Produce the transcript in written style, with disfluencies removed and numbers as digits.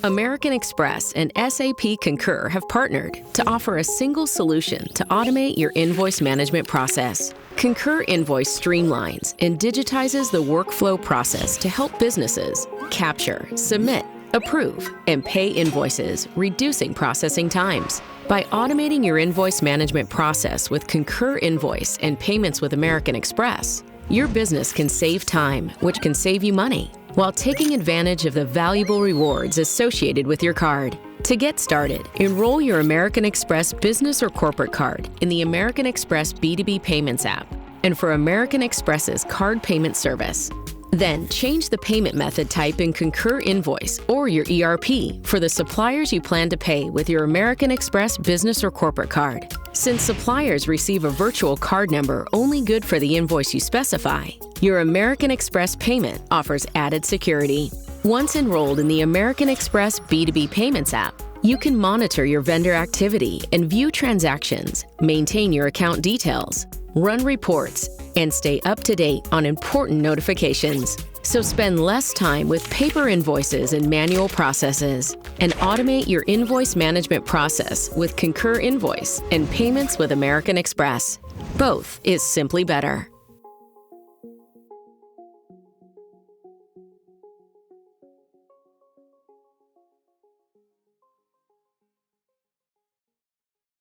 American Express and SAP Concur have partnered to offer a single solution to automate your invoice management process. Concur Invoice streamlines and digitizes the workflow process to help businesses capture, submit, approve, and pay invoices, reducing processing times. By automating your invoice management process with Concur Invoice and payments with American Express, your business can save time, which can save you money, while taking advantage of the valuable rewards associated with your card. To get started, enroll your American Express business or corporate card in the American Express B2B Payments app and for American Express's card payment service. Then change the payment method type in Concur Invoice or your ERP for the suppliers you plan to pay with your American Express business or corporate card. Since suppliers receive a virtual card number only good for the invoice you specify, your American Express payment offers added security. Once enrolled in the American Express B2B Payments app, you can monitor your vendor activity and view transactions, maintain your account details, run reports, and stay up to date on important notifications. So spend less time with paper invoices and manual processes and automate your invoice management process with Concur Invoice and payments with American Express. Both is simply better.